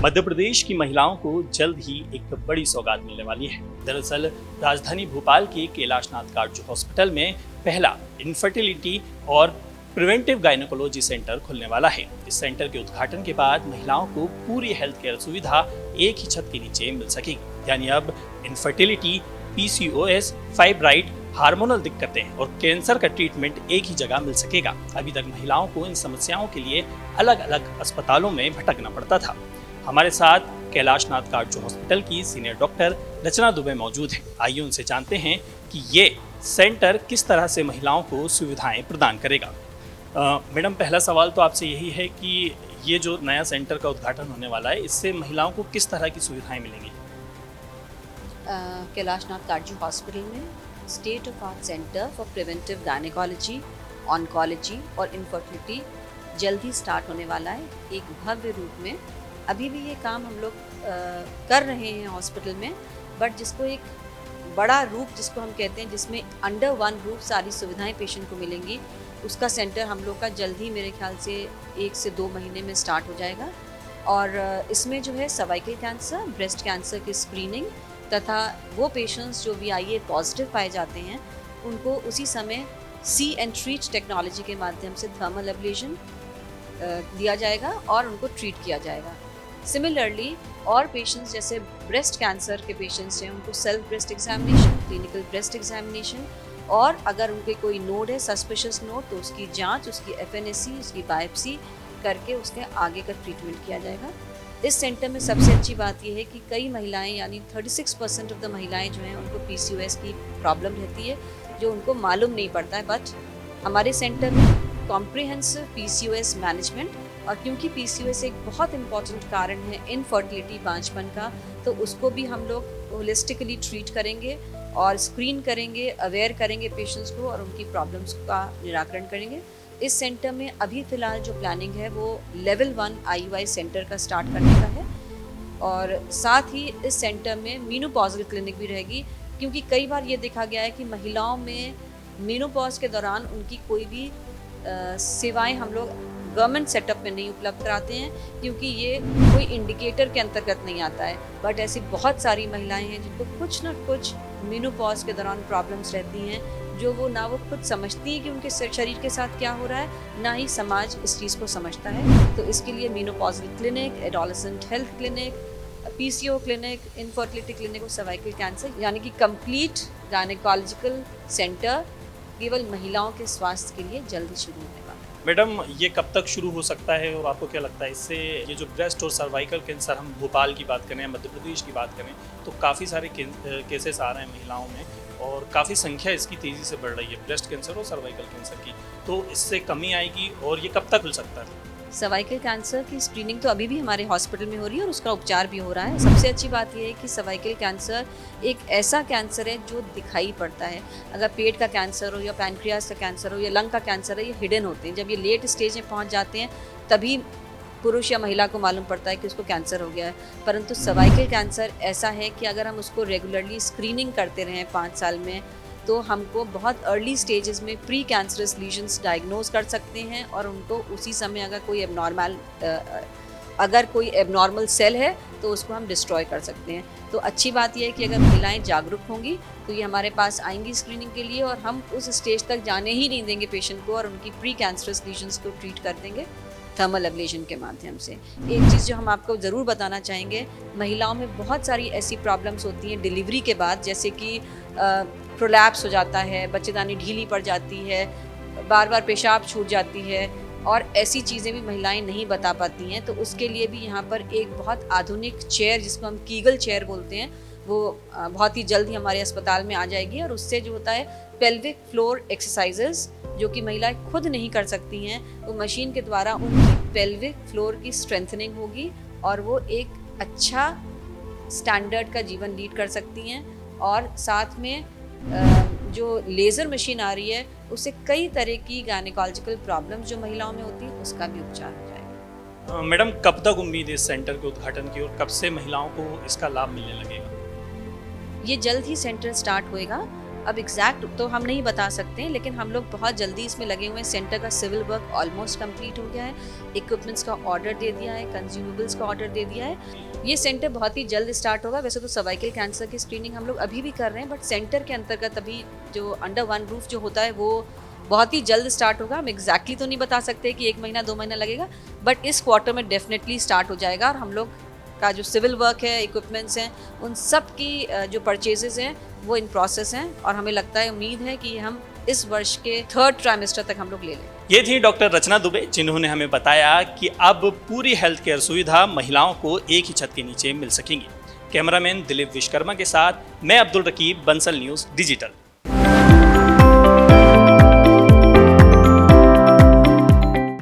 मध्य प्रदेश की महिलाओं को जल्द ही एक बड़ी सौगात मिलने वाली है। दरअसल राजधानी भोपाल के कैलाशनाथ काटजू हॉस्पिटल में पहला इनफर्टिलिटी और प्रिवेंटिव गायनेकोलॉजी सेंटर खुलने वाला है। इस सेंटर के उद्घाटन के बाद महिलाओं को पूरी हेल्थ केयर सुविधा एक ही छत के नीचे मिल सकेगी। यानी अब इनफर्टिलिटी, पीसीओएस, फाइब्राइड, हार्मोनल दिक्कतें और कैंसर का ट्रीटमेंट एक ही जगह मिल सकेगा। अभी तक महिलाओं को इन समस्याओं के लिए अलग अलग अस्पतालों में भटकना पड़ता था। हमारे साथ कैलाशनाथ काटजू हॉस्पिटल की सीनियर डॉक्टर रचना दुबे मौजूद हैं। आइए उनसे जानते हैं कि ये सेंटर किस तरह से महिलाओं को सुविधाएं प्रदान करेगा। मैडम, पहला सवाल तो आपसे यही है कि ये जो नया सेंटर का उद्घाटन होने वाला है, इससे महिलाओं को किस तरह की सुविधाएं मिलेंगी? कैलाशनाथ काटजू हॉस्पिटल में state of art centre for preventive gynaecology, oncology और इनफर्टिलिटी जल्द ही स्टार्ट होने वाला है एक भव्य रूप में। अभी भी ये काम हम लोग कर रहे हैं हॉस्पिटल में, बट जिसको एक बड़ा रूप जिसको हम कहते हैं, जिसमें अंडर वन रूफ सारी सुविधाएं पेशेंट को मिलेंगी, उसका सेंटर हम लोग का जल्द ही मेरे ख्याल से 1 से 2 महीने में स्टार्ट हो जाएगा। और इसमें जो है सर्वाइकल कैंसर, ब्रेस्ट कैंसर की स्क्रीनिंग तथा वो पेशेंट्स जो VIA पॉजिटिव पाए जाते हैं उनको उसी समय सी एंड ट्रीट टेक्नोलॉजी के माध्यम से थर्मल एब्लेशन दिया जाएगा और उनको ट्रीट किया जाएगा। सिमिलरली और पेशेंट्स जैसे ब्रेस्ट कैंसर के पेशेंट्स हैं, उनको self breast examination, clinical breast examination, और अगर उनके कोई नोड है, सस्पिशियस नोड, तो उसकी जांच, उसकी FNAC, उसकी बायोप्सी करके उसके आगे का ट्रीटमेंट किया जाएगा। इस सेंटर में सबसे अच्छी बात यह है कि कई महिलाएं, यानी 36% ऑफ द महिलाएं जो हैं उनको PCOS की प्रॉब्लम रहती है, जो उनको मालूम नहीं पड़ता है। बट हमारे सेंटर में कॉम्प्रिहेंसिव PCOS मैनेजमेंट, और क्योंकि PCOS एक बहुत इंपॉर्टेंट कारण है इनफर्टिलिटी, बांझपन का, तो उसको भी हम लोग होलिस्टिकली ट्रीट करेंगे और स्क्रीन करेंगे, अवेयर करेंगे पेशेंट्स को और उनकी प्रॉब्लम्स का निराकरण करेंगे। इस सेंटर में अभी फ़िलहाल जो प्लानिंग है वो लेवल 1 IUI सेंटर का स्टार्ट करने का है, और साथ ही इस सेंटर में मीनोपॉज़ल क्लिनिक भी रहेगी, क्योंकि कई बार ये देखा गया है कि महिलाओं में मीनोपॉज के दौरान उनकी कोई भी सेवाएं हम लोग गवर्नमेंट सेटअप में नहीं उपलब्ध कराते हैं, क्योंकि ये कोई इंडिकेटर के अंतर्गत नहीं आता है। बट ऐसी बहुत सारी महिलाएं हैं जिनको कुछ ना कुछ मीनोपॉज के दौरान प्रॉब्लम्स रहती हैं, जो वो ना वो खुद समझती है कि उनके शरीर के साथ क्या हो रहा है, ना ही समाज इस चीज़ को समझता है। तो इसके लिए menopausal clinic, adolescent health clinic, PCO clinic, infertility clinic और सर्वाइकल कैंसर, यानी कि कंप्लीट गायनेकोलॉजिकल सेंटर केवल महिलाओं के स्वास्थ्य के लिए जल्द शुरू होने वाला है। मैडम, ये कब तक शुरू हो सकता है और आपको क्या लगता है इससे ये जो ब्रेस्ट और सर्वाइकल कैंसर, हम भोपाल की बात करें, मध्य प्रदेश की बात करें, तो काफ़ी सारे केसेस आ रहे हैं महिलाओं में और काफ़ी संख्या इसकी तेज़ी से बढ़ रही है, ब्रेस्ट कैंसर और सर्वाइकल कैंसर की, तो इससे कमी आएगी और ये कब तक खुल सकता है? सर्वाइकल कैंसर की स्क्रीनिंग तो अभी भी हमारे हॉस्पिटल में हो रही है और उसका उपचार भी हो रहा है। सबसे अच्छी बात यह है कि सर्वाइकल कैंसर एक ऐसा कैंसर है जो दिखाई पड़ता है। अगर पेट का कैंसर हो या पैनक्रियास का कैंसर हो या लंग का कैंसर है, ये हिडन होते हैं। जब ये लेट स्टेज में पहुंच जाते हैं तभी पुरुष या महिला को मालूम पड़ता है कि उसको कैंसर हो गया है। परंतु सर्वाइकल कैंसर ऐसा है कि अगर हम उसको रेगुलरली स्क्रीनिंग करते रहें 5 साल में, तो हमको बहुत अर्ली स्टेजेस में प्री कैंसरस लीजन्स डायग्नोज कर सकते हैं, और उनको उसी समय अगर कोई एबनॉर्मल सेल है तो उसको हम डिस्ट्रॉय कर सकते हैं। तो अच्छी बात यह है कि अगर महिलाएं जागरूक होंगी तो ये हमारे पास आएंगी स्क्रीनिंग के लिए, और हम उस स्टेज तक जाने ही नहीं देंगे पेशेंट को, और उनकी प्री कैंसरस लीजन्स को ट्रीट कर देंगे थर्मल एब्लेशन के माध्यम से। एक चीज़ जो हम आपको ज़रूर बताना चाहेंगे, महिलाओं में बहुत सारी ऐसी प्रॉब्लम्स होती हैं डिलीवरी के बाद, जैसे कि प्रोलैप्स हो जाता है, बच्चेदानी ढीली पड़ जाती है, बार बार पेशाब छूट जाती है, और ऐसी चीज़ें भी महिलाएं नहीं बता पाती हैं। तो उसके लिए भी यहाँ पर एक बहुत आधुनिक चेयर, जिसको हम कीगल चेयर बोलते हैं, वो बहुत ही जल्द ही हमारे अस्पताल में आ जाएगी, और उससे जो होता है पेल्विक फ्लोर एक्सरसाइजेस, जो कि महिलाएं खुद नहीं कर सकती हैं, वो मशीन के द्वारा उनकी पेल्विक फ्लोर की स्ट्रेंथनिंग होगी और वो एक अच्छा स्टैंडर्ड का जीवन लीड कर सकती हैं। और साथ में जो लेज़र मशीन आ रही है, उससे कई तरह की गायनेकोलॉजिकल प्रॉब्लम्स जो महिलाओं में होती है उसका भी उपचार हो जाएगा। मैडम, कब तक उम्मीद है इस सेंटर के उद्घाटन की और कब से महिलाओं को इसका लाभ मिलने लगेगा? ये जल्द ही सेंटर स्टार्ट होएगा, अब एग्जैक्ट तो हम नहीं बता सकते हैं, लेकिन हम लोग बहुत जल्दी इसमें लगे हुए हैं। सेंटर का सिविल वर्क ऑलमोस्ट कंप्लीट हो गया है, इक्विपमेंट्स का ऑर्डर दे दिया है, कंज्यूमेबल्स का ऑर्डर दे दिया है। ये सेंटर बहुत ही जल्द स्टार्ट होगा। वैसे तो सर्वाइकल कैंसर की स्क्रीनिंग हम लोग अभी भी कर रहे हैं, बट सेंटर के अंतर्गत अभी जो अंडर वन रूफ जो होता है वो बहुत ही जल्द स्टार्ट होगा। हम एग्जैक्टली तो नहीं बता सकते कि 1 महीना 2 महीना लगेगा, बट इस क्वार्टर में डेफिनेटली स्टार्ट हो जाएगा। और हम लोग का जो सिविल वर्क है, इक्विपमेंट्स हैं, उन सब की जो परचेजेस हैं वो इन प्रोसेस हैं, और हमें लगता है, उम्मीद है कि हम इस वर्ष के 3rd ट्राइमेस्टर तक हम लोग ले लें। ये थी डॉक्टर रचना दुबे, जिन्होंने हमें बताया कि अब पूरी हेल्थ केयर सुविधा महिलाओं को एक ही छत के नीचे मिल सकेंगी। कैमरामैन दिलीप विश्वकर्मा के साथ मैं अब्दुल रकीब, बंसल न्यूज़ डिजिटल।